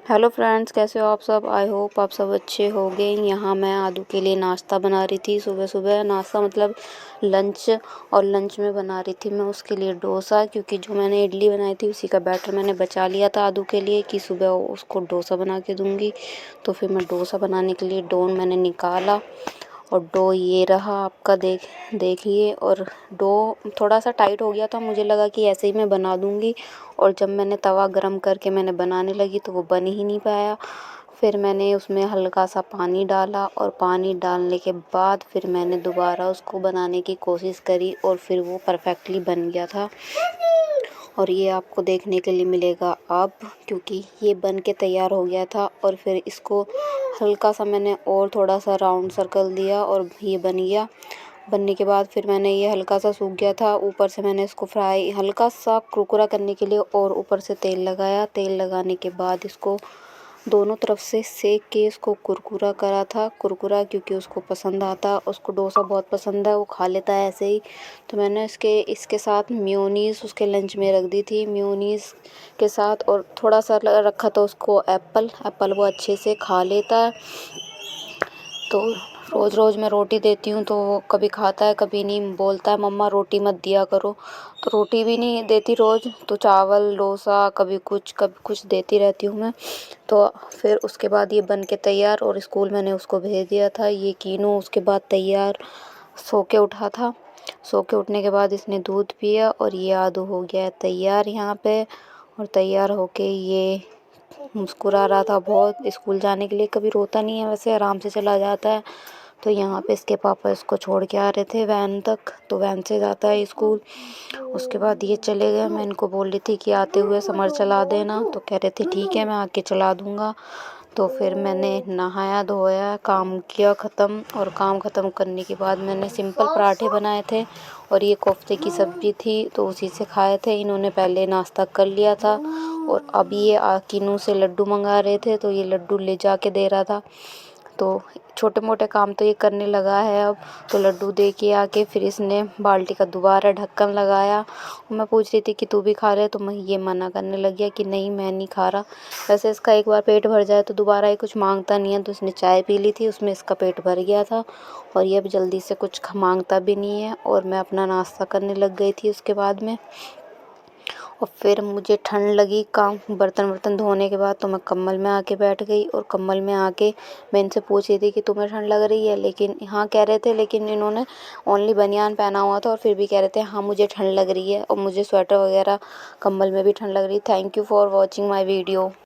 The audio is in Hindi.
हेलो फ्रेंड्स, कैसे हो आप सब। आई होप आप सब अच्छे होंगे। यहाँ मैं आदू के लिए नाश्ता बना रही थी। सुबह सुबह नाश्ता मतलब लंच। और लंच में बना रही थी मैं उसके लिए डोसा, क्योंकि जो मैंने इडली बनाई थी उसी का बैटर मैंने बचा लिया था आदू के लिए कि सुबह उसको डोसा बना के दूँगी। तो फिर मैं डोसा बनाने के लिए डो मैंने निकाला और डो ये रहा आपका, देखिए। और डो थोड़ा सा टाइट हो गया था, मुझे लगा कि ऐसे ही मैं बना दूँगी। और जब मैंने तवा गरम करके मैंने बनाने लगी तो वो बन ही नहीं पाया। फिर मैंने उसमें हल्का सा पानी डाला और पानी डालने के बाद फिर मैंने दोबारा उसको बनाने की कोशिश करी और फिर वो परफेक्टली बन गया था। और ये आपको देखने के लिए मिलेगा अब, क्योंकि ये बन के तैयार हो गया था। और फिर इसको हल्का सा मैंने और थोड़ा सा राउंड सर्कल दिया और ये बन गया। बनने के बाद फिर मैंने ये हल्का सा सूख गया था, ऊपर से मैंने इसको फ्राई हल्का सा कुरकुरा करने के लिए और ऊपर से तेल लगाया। तेल लगाने के बाद इसको दोनों तरफ से सेक के इसको कुरकुरा करा था। कुरकुरा क्योंकि उसको पसंद आता, उसको डोसा बहुत पसंद है, वो खा लेता है ऐसे ही। तो मैंने इसके साथ मेयोनीज़ उसके लंच में रख दी थी। मेयोनीज़ के साथ और थोड़ा सा रखा था उसको एप्पल वो अच्छे से खा लेता है। तो रोज़ रोज़ मैं रोटी देती हूँ तो वो कभी खाता है कभी नहीं, बोलता है मम्मा रोटी मत दिया करो। तो रोटी भी नहीं देती रोज़, तो चावल डोसा कभी कुछ देती रहती हूँ मैं। तो फिर उसके बाद ये बन के तैयार और स्कूल मैंने उसको भेज दिया था। ये कीनू उसके बाद तैयार सो के उठा था। सो के उठने के बाद इसने दूध पिया और ये आदू हो गया है तैयार यहाँ पे। और तैयार होके ये मुस्कुरा रहा था बहुत। स्कूल जाने के लिए कभी रोता नहीं है, वैसे आराम से चला जाता है। तो यहाँ पे इसके पापा इसको छोड़ के आ रहे थे वैन तक, तो वैन से जाता है स्कूल। उसके बाद ये चले गए। मैं इनको बोल रही थी कि आते हुए समर चला देना, तो कह रहे थे ठीक है मैं आके चला दूँगा। तो फिर मैंने नहाया धोया, काम किया ख़त्म। और काम ख़त्म करने के बाद मैंने सिंपल पराठे बनाए थे और ये कोफ्ते की सब्ज़ी थी, तो उसी से खाए थे। इन्होंने पहले नाश्ता कर लिया था और अभी ये किन्नू से लड्डू मंगा रहे थे, तो ये लड्डू ले जा के दे रहा था। तो छोटे मोटे काम तो ये करने लगा है अब। तो लड्डू दे के आके फिर इसने बाल्टी का दोबारा ढक्कन लगाया। मैं पूछ रही थी कि तू भी खा रहे, तो मैं ये मना करने लग गया कि नहीं मैं नहीं खा रहा। वैसे इसका एक बार पेट भर जाए तो दोबारा ये कुछ मांगता नहीं है। तो इसने चाय पी ली थी, उसमें इसका पेट भर गया था और ये अब जल्दी से कुछ मांगता भी नहीं है। और मैं अपना नाश्ता करने लग गई थी उसके बाद में। और फिर मुझे ठंड लगी काम बर्तन धोने के बाद, तो मैं कम्बल में आके बैठ गई। और कम्बल में आके मैं इनसे पूछ रही थी कि तुम्हें ठंड लग रही है, लेकिन हाँ कह रहे थे, लेकिन इन्होंने ओनली बनियान पहना हुआ था और फिर भी कह रहे थे हाँ मुझे ठंड लग रही है। और मुझे स्वेटर वगैरह कम्बल में भी ठंड लग रही। Thank you for watching my video.